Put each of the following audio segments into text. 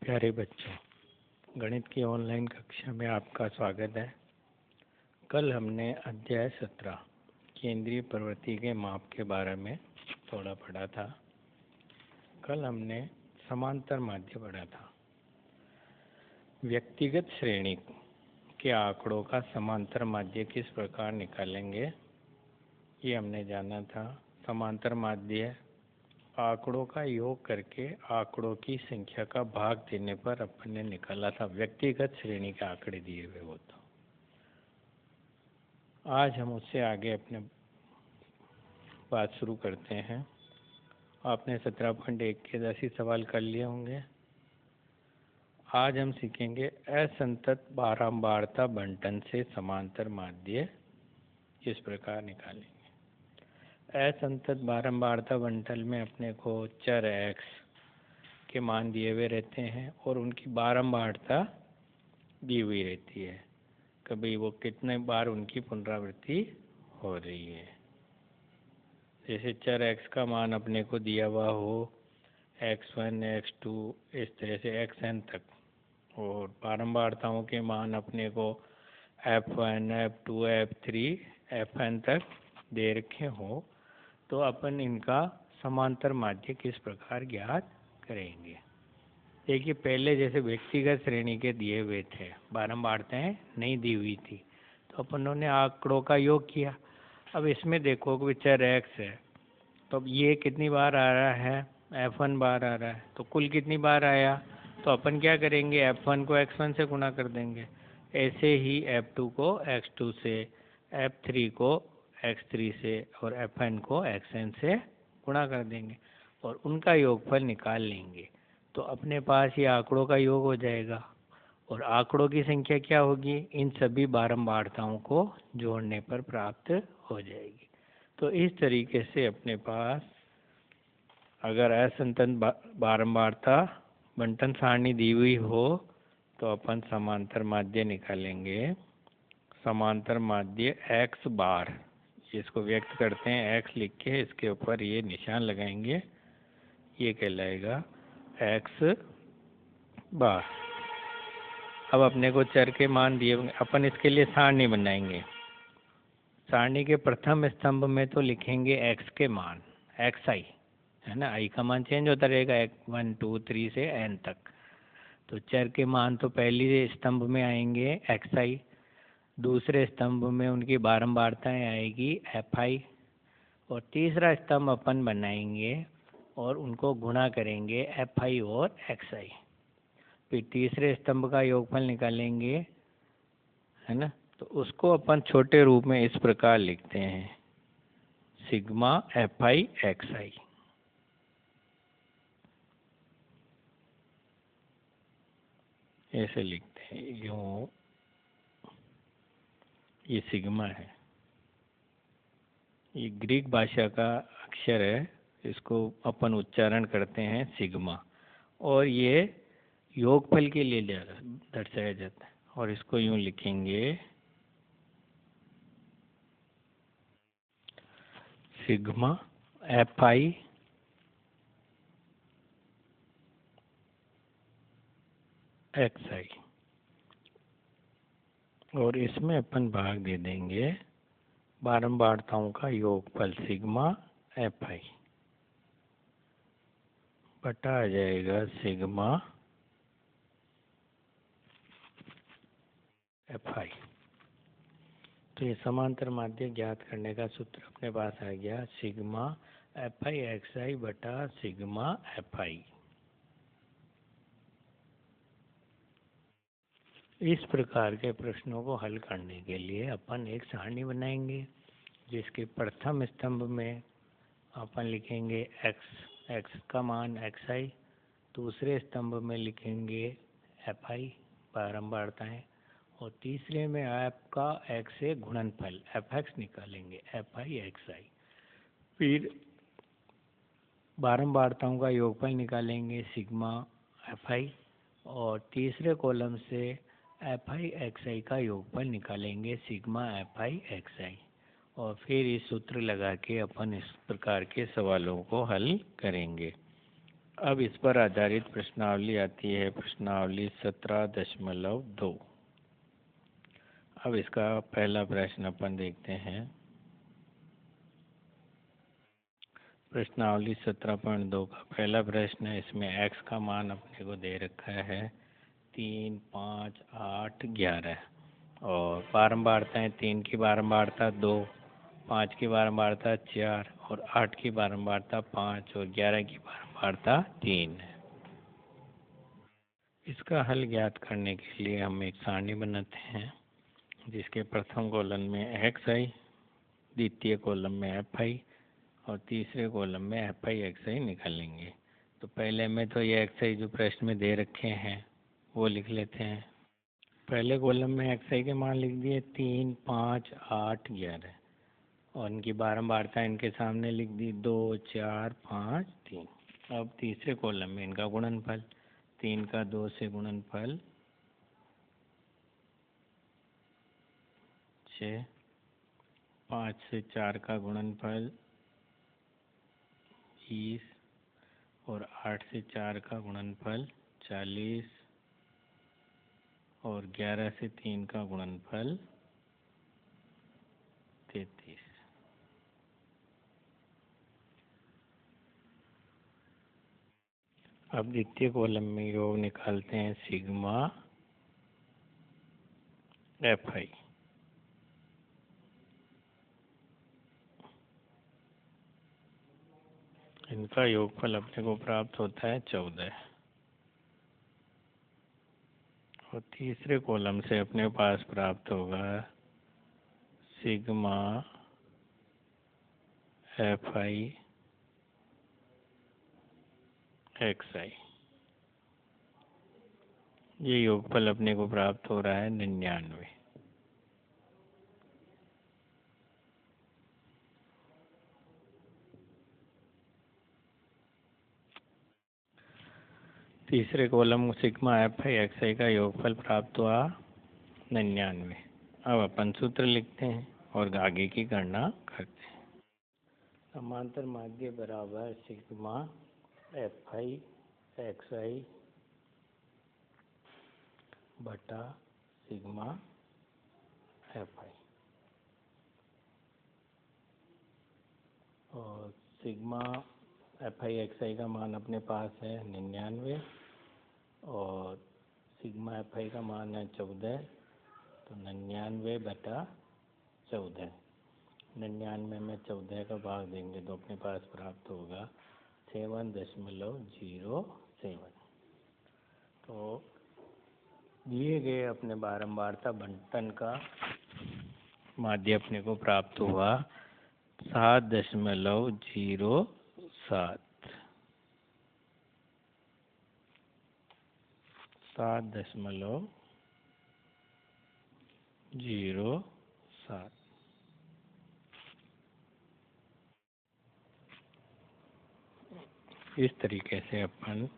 प्यारे बच्चों, गणित की ऑनलाइन कक्षा में आपका स्वागत है। कल हमने अध्याय 17 केंद्रीय प्रवृत्ति के माप के बारे में थोड़ा पढ़ा था। कल हमने समांतर माध्य पढ़ा था। व्यक्तिगत श्रेणी के आंकड़ों का समांतर माध्य किस प्रकार निकालेंगे, ये हमने जाना था। समांतर माध्य आंकड़ों का योग करके आंकड़ों की संख्या का भाग देने पर अपन ने निकाला था। व्यक्तिगत श्रेणी के आंकड़े दिए हुए हो तो आज हम उससे आगे अपने बात शुरू करते हैं। आपने 17.1 के 10 ही सवाल कर लिए होंगे। आज हम सीखेंगे असंतत बारंबारता बंटन से समांतर माध्य किस प्रकार निकालेंगे। असंतत बारंबारता बंटन में अपने को चर x के मान दिए हुए रहते हैं और उनकी बारंबारता दी हुई रहती है। कभी वो कितने बार उनकी पुनरावृत्ति हो रही है। जैसे चर x का मान अपने को दिया हुआ हो x1 x2 इस तरह से xn तक, और बारंबारताओं के मान अपने को f1 f2 f3 fn तक दे रखे हो, तो अपन इनका समांतर माध्य किस प्रकार ज्ञात करेंगे। देखिए, पहले जैसे व्यक्तिगत श्रेणी के दिए हुए थे, बारंबारताएं नहीं दी हुई थी, तो अपनों ने आंकड़ों का योग किया। अब इसमें देखो कि चर x है, तो अब ये कितनी बार आ रहा है, f1 बार आ रहा है, तो कुल कितनी बार आया, तो अपन क्या करेंगे, f1 को x1 से गुणा कर देंगे। ऐसे ही f2 को x2 से, f3 को x3 से और fn को xn से गुणा कर देंगे और उनका योगफल निकाल लेंगे। तो अपने पास ये आंकड़ों का योग हो जाएगा और आंकड़ों की संख्या क्या होगी, इन सभी बारंबारताओं को जोड़ने पर प्राप्त हो जाएगी। तो इस तरीके से अपने पास अगर असंतत बारंबारता बंटन सारणी दी हुई हो तो अपन समांतर माध्य निकालेंगे। समांतर माध्य x बार, इसको व्यक्त करते हैं x लिख के, इसके ऊपर ये निशान लगाएंगे, ये कहलाएगा x बार। अब अपने को चर के मान दिए होंगे, अपन इसके लिए सारणी बनाएंगे। सारणी के प्रथम स्तंभ में तो लिखेंगे x के मान, xi है ना, i का मान चेंज होता रहेगा 1 2 3 से n तक। तो चर के मान तो पहले स्तंभ में आएंगे xi, दूसरे स्तंभ में उनकी बारंबारताएं आएगी fi, और तीसरा स्तंभ अपन बनाएंगे और उनको गुणा करेंगे fi और xi। फिर तीसरे स्तंभ का योगफल निकालेंगे, है ना, तो उसको अपन छोटे रूप में इस प्रकार लिखते हैं, सिग्मा fi xi। ऐसे लिखते हैं, यूँ ये सिग्मा है, ये ग्रीक भाषा का अक्षर है, इसको अपन उच्चारण करते हैं सिग्मा, और ये योगफल के लिए दर्शाया जाता है। और इसको यूँ लिखेंगे, सिग्मा fi xi, और इसमें अपन भाग दे देंगे बारंबारताओं का योगफल सिग्मा fi बटा आ जाएगा सिग्मा fi। तो ये समांतर माध्य ज्ञात करने का सूत्र अपने पास आ गया, सिग्मा fi xi बटा सिग्मा fi। इस प्रकार के प्रश्नों को हल करने के लिए अपन एक सारणी बनाएंगे, जिसके प्रथम स्तंभ में अपन लिखेंगे x का मान xi, दूसरे स्तंभ में लिखेंगे fi बारंबारताएं, और तीसरे में आपका x से गुणनफल fx निकालेंगे fi xi। फिर बारंबारताओं का योगफल निकालेंगे सिग्मा fi, और तीसरे कॉलम से fi xi का योगफल निकालेंगे सिग्मा fi xi, और फिर इस सूत्र लगा के अपन इस प्रकार के सवालों को हल करेंगे। अब इस पर आधारित प्रश्नावली आती है, प्रश्नावली 17.2। अब इसका पहला प्रश्न अपन देखते हैं। प्रश्नावली 17.2 का पहला प्रश्न है। इसमें x का मान अपने को दे रखा है 3, 5, 8, 11 और बारंबारताएं 3 की बारंबारता 2, 5 की बारंबारता 4 और 8 की बारंबारता 5 और 11 की बारंबारता 3 है। इसका हल ज्ञात करने के लिए हम एक सारणी बनाते हैं, जिसके प्रथम कॉलम में एक्स आई, द्वितीय कॉलम में एफ आई और तीसरे कॉलम में एफ आई एक्स आई निकालेंगे। तो पहले में तो ये एक्स आई जो प्रश्न में दे रखे हैं वो लिख लेते हैं। पहले कॉलम में एक्स आई के मान लिख दिए 3, 5, 8, 11 और इनकी बारंबारता इनके सामने लिख दी 2, 4, 5, 3। अब तीसरे कॉलम में इनका गुणनफल 3 का 2 से गुणनफल 6, 5 से 4 का गुणनफल 20 और 8 से 4 का गुणनफल 40 और 11 से 3 का गुणनफल 33। अब द्वितीय कॉलम में योग निकालते हैं सिग्मा एफ आई। इनका योगफल अपने को प्राप्त होता है 14। और तीसरे कॉलम से अपने पास प्राप्त होगा सिग्मा एफ आई एक्स आई। ये योगफल अपने को प्राप्त हो रहा है 99। तीसरे column sigma F I X I का योगफल प्राप्त हुआ 99। अब अपन सूत्र लिखते हैं और आगे की गणना करते हैं। समांतर माध्य बराबर सिग्मा एफ आई एक्स आई बटा सिग्मा एफ आई। और sigma F I X I का मान अपने पास है 99 और सिग्मा एफ आई का मान है 14। तो 99 बटा 14, 99 में 14 का भाग देंगे तो अपने पास प्राप्त होगा 7.07। तो दिए गए अपने बारंबारता बंटन का माध्य अपने को प्राप्त हुआ 7.07। 7.07। इस तरीके से अपन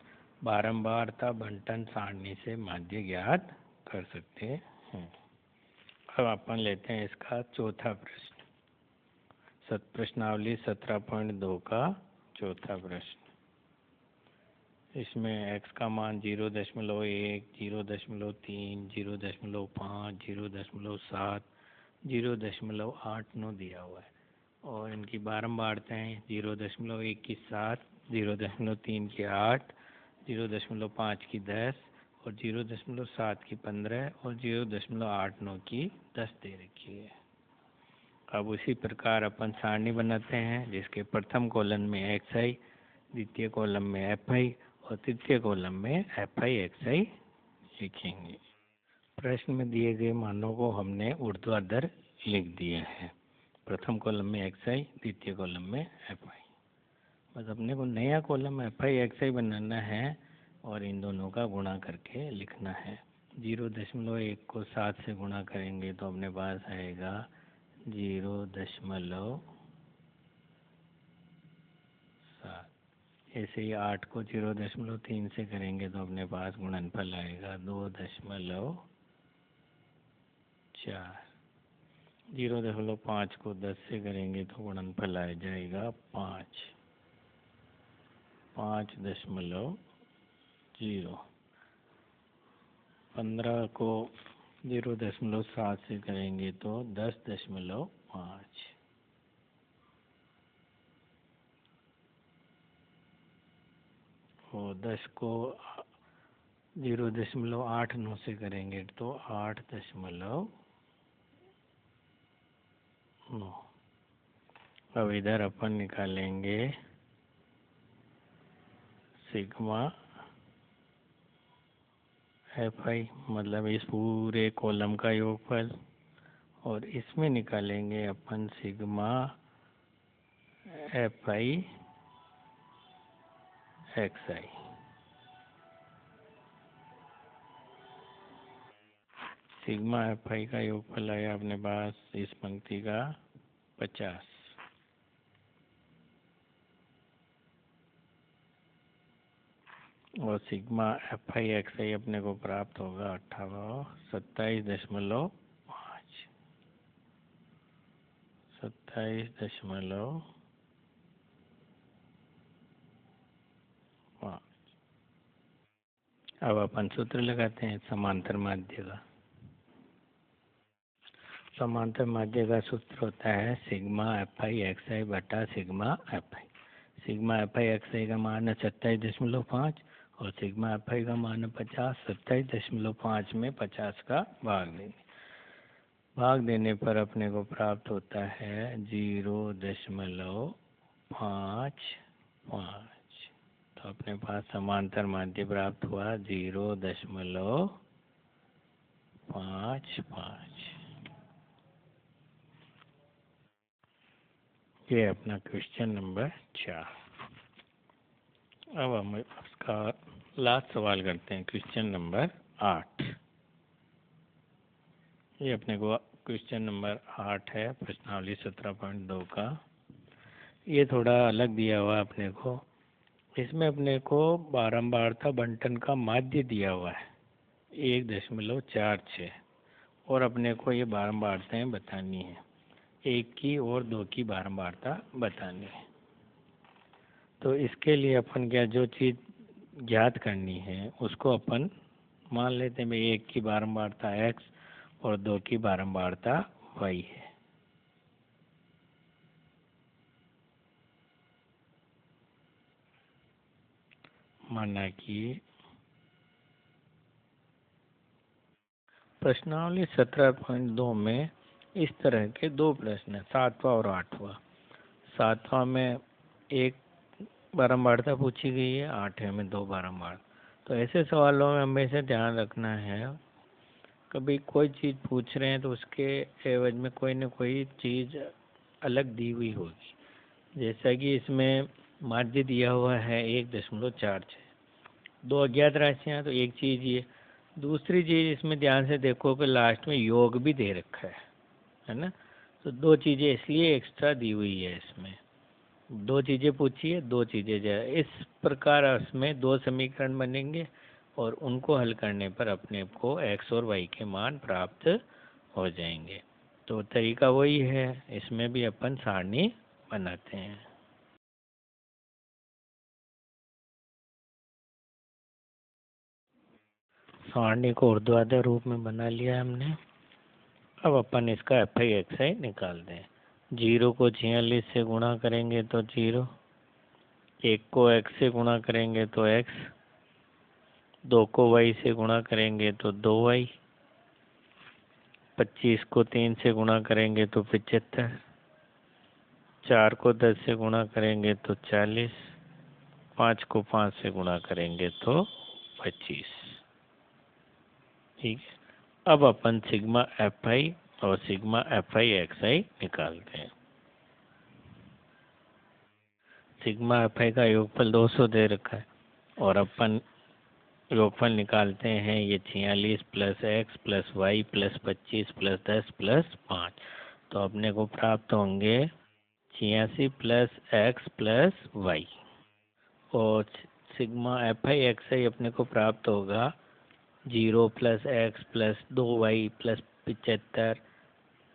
बारंबारता बंटन सारणी से माध्य ज्ञात कर सकते हैं। अब अपन लेते हैं इसका चौथा प्रश्न, प्रश्नावली 17.2 का चौथा प्रश्न। इसमें x का मान 0.1, 0.3, 0.5, 0.7, 0.89 दिया हुआ है और इनकी बारंबारताएं 0.1 की 7, 0.3 की 8, 0.5 की 10 और 0.7 की 15 और 0.89 की 10 दे रखी है। अब उसी प्रकार अपन सारणी बनाते हैं, जिसके प्रथम कॉलम में एक्स आई, द्वितीय कॉलम में एफ आई और तृतीय कॉलम में एफ आई एक्स आई लिखेंगे। प्रश्न में दिए गए मानों को हमने ऊर्ध्वाधर लिख दिया है। प्रथम कॉलम में एक्स आई, द्वितीय कॉलम में एफ आई। बस अपने को नया कॉलम एफ आई एक्स आई बनाना है और इन दोनों का गुणा करके लिखना है। 0.1 को 7 से गुणा करेंगे तो अपने पास आएगा 0.7। ऐसे ही 8 को 0.3 से करेंगे तो अपने पास गुणनफल आएगा 2.4। 0.5 को 10 से करेंगे तो गुणनफल आ जाएगा 5। 5.0। 15 को 0.7 से करेंगे तो 10.5। और 10 को 0.89 से करेंगे तो 8.9। अब इधर अपन निकालेंगे सिग्मा FI, मतलब इस पूरे कॉलम का योगफल, और इसमें निकालेंगे अपन sigma FI XI। Sigma FI का योगफल आया अपने पास इस पंक्ति का 50, और सिग्मा FI XI अपने को प्राप्त होगा 27.5। 27.5। अब अपन सूत्र लगाते हैं समांतर माध्य का। समांतर माध्य का सूत्र होता है सिग्मा FI XI बटा sigma FI। Sigma FI XI का मान है 27.5 और सिग्मा FI का मान है 50। 27.5 में 50 का भाग देंगे। भाग देने पर अपने को प्राप्त होता है 0.55। तो अपने पास समांतर माध्य प्राप्त हुआ 0.55। ये अपना क्वेश्चन नंबर 4। अब हम उसका लास्ट सवाल करते हैं, क्वेश्चन नंबर 8। ये अपने को क्वेश्चन नंबर 8 है प्रश्नावली 17.2 का। ये थोड़ा अलग दिया हुआ है अपने को। इसमें अपने को बारंबारता बंटन का माध्य दिया हुआ है 1.46, और अपने को ये बारंबारताएं बतानी है, 1 की और 2 की बारंबारता बतानी है। तो इसके लिए अपन क्या जो चीज़ ज्ञात करनी है उसको अपन मान लेते हैं 1 की बारंबारता x और 2 की बारंबारता y है। माना कि प्रश्नावली 17.2 में इस तरह के 2 प्रश्न हैं, 7वां और 8वां। 7वां में 1 बारंबारता पूछी गई है, 8वें में 2 बारंबारता। तो ऐसे सवालों में हमेशा ध्यान रखना है, कभी कोई चीज़ पूछ रहे हैं तो उसके एवज में कोई न कोई चीज़ अलग दी हुई होगी। जैसा कि इसमें माध्य दिया हुआ है 1.46, 2 अज्ञात राशियाँ, तो एक चीज़ ये। दूसरी चीज़ इसमें ध्यान से देखो कि लास्ट में योग भी दे रखा है ना। तो 2 चीज़ें इसलिए एक्स्ट्रा दी हुई है इसमें। 2 चीज़ें पूछी है, 2 चीज़ें जाए, इस प्रकार इसमें 2 समीकरण बनेंगे और उनको हल करने पर अपने को x और y के मान प्राप्त हो जाएंगे। तो तरीका वही है, इसमें भी अपन सारणी बनाते हैं। सारणी को ऊर्ध्वाधर रूप में बना लिया हमने। अब अपन इसका FI XI निकाल दें। 0 को 46 से गुणा करेंगे तो 0, 1 को x से गुणा करेंगे तो x, 2 को y से गुणा करेंगे तो 2y, 25 को 3 से गुणा करेंगे तो 75, 4 को 10 से गुणा करेंगे तो 40, 5 को 5 से गुणा करेंगे तो 25। ठीक है। अब अपन सिग्मा FI और सिग्मा FI XI निकालते हैं। सिग्मा FI का योगफल 200 दे रखा है और अपन योगफल निकालते हैं ये 46 plus x plus y plus 25 plus 10 plus 5। तो अपने को प्राप्त होंगे 86 प्लस x प्लस वाई, और सिग्मा FI XI अपने को प्राप्त होगा 0 plus x plus 2y plus 75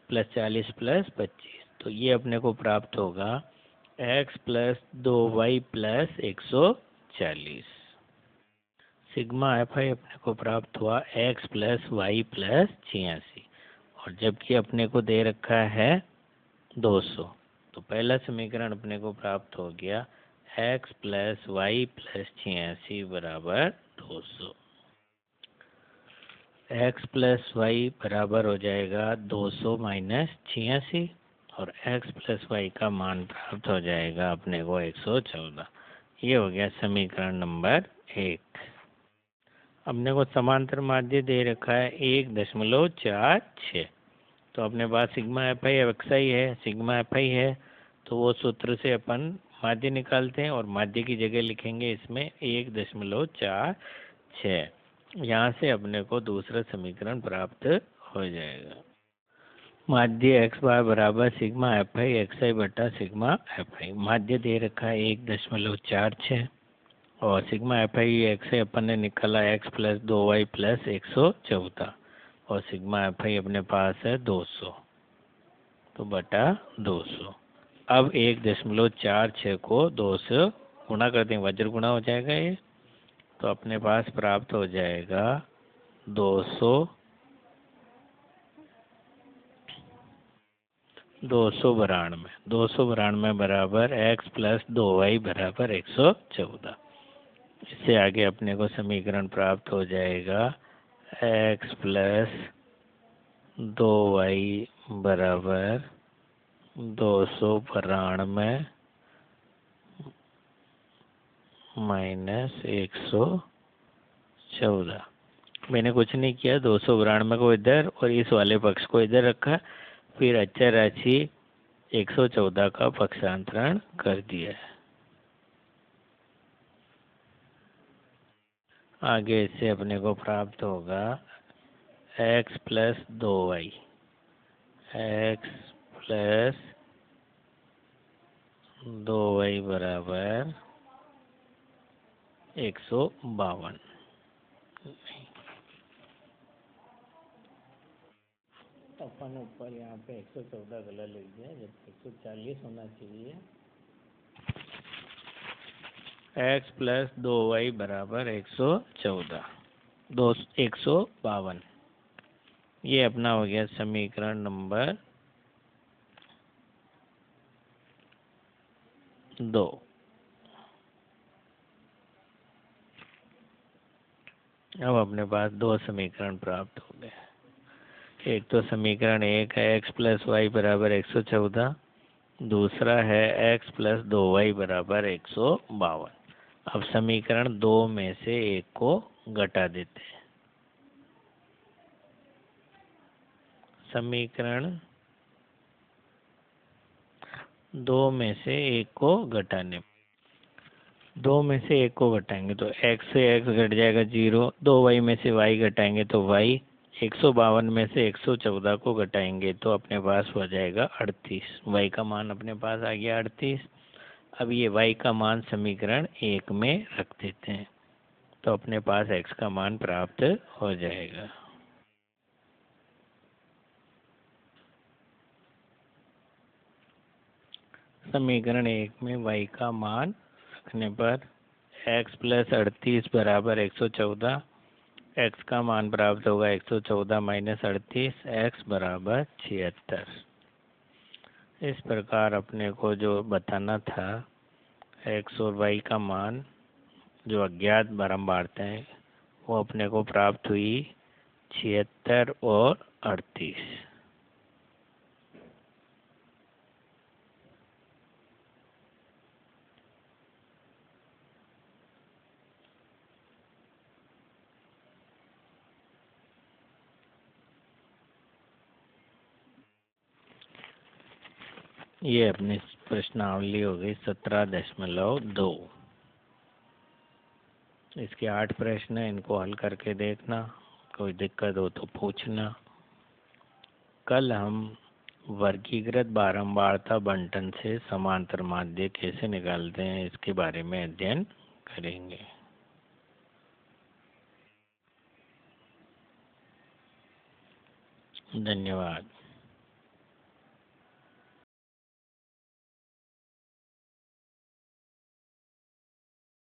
plus 40 plus 25। तो ये अपने को प्राप्त होगा x plus 2y plus 120। 40। Sigma F i अपने को प्राप्त हुआ x प्लस वाई प्लस 86, और जबकि अपने को दे रखा है 200, तो पहला समीकरण अपने को प्राप्त हो गया x प्लस वाई प्लस 86 बराबर 200। x प्लस वाई बराबर हो जाएगा 200 माइनस 86, और x प्लस वाई का मान प्राप्त हो जाएगा अपने को 114। ये हो गया समीकरण नंबर 1। अपने को समांतर माध्य दे रखा है 1.46, तो अपने पास सिग्मा एफ आई एक्स आई है, सिग्मा एफ आई है, तो वो सूत्र से अपन माध्य निकालते हैं और माध्य की जगह लिखेंगे इसमें 1.46। यहाँ से अपने को दूसरा समीकरण प्राप्त हो जाएगा। माध्य एक्स बार बराबर सिग्मा एफ आई एक्स आई बटा सिग्मा एफ आई। माध्य दे रखा है 1.46, और सिग्मा एफ आई एक्स आई अपन ने निकाला x प्लस 2y प्लस 114, और सिग्मा एफ आई अपने पास है 200, तो बटा 200। अब 1.46 को 2 से गुणा कर दें, वज्र गुणा हो जाएगा ये, तो अपने पास प्राप्त हो जाएगा 292 बराबर x प्लस 2y बराबर 114। इससे आगे अपने को समीकरण प्राप्त हो जाएगा x प्लस 2y बराबर 292 माइनस 114। मैंने कुछ नहीं किया, 292 को इधर और इस वाले पक्ष को इधर रखा, फिर अचर राशि 114 का पक्षांतरण कर दिया है। आगे इससे अपने को प्राप्त होगा x plus 2y, x plus 2y बराबर 152। अपन ऊपर यहाँ पे 114 गलत लिख दिया, जब 140 होना चाहिए। x प्लस 2y बराबर 114, 152। ये अपना हो गया समीकरण नंबर 2। अब अपने पास दो समीकरण प्राप्त हो गए। एक तो समीकरण 1 है x प्लस वाई बराबर 114, दूसरा है x प्लस 2y बराबर 152। अब समीकरण 2 में से एक को घटा देते हैं। समीकरण 2 में से एक को घटाने, 2 में से एक को घटाएंगे तो x से x घट जाएगा 0, 2y में से y घटाएंगे तो y, 152 में से 114 को घटाएंगे तो अपने पास हो जाएगा 38। y का मान अपने पास आ गया 38। अब ये y का मान समीकरण 1 में रख देते हैं, तो अपने पास x का मान प्राप्त हो जाएगा। समीकरण 1 में y का मान रखने पर x प्लस 38 बराबर 114, x का मान प्राप्त होगा 114 माइनस 38, x बराबर 76। इस प्रकार अपने को जो बताना था x और y का मान जो अज्ञात बारंबारता है वो अपने को प्राप्त हुई 76 और 38। ये अपनी प्रश्नावली हो गई 17.2। इसके 8 प्रश्न हैं, इनको हल करके देखना, कोई दिक्कत हो तो पूछना। कल हम वर्गीकृत बारंबारता बंटन से समांतर माध्य कैसे निकालते हैं इसके बारे में अध्ययन करेंगे। धन्यवाद।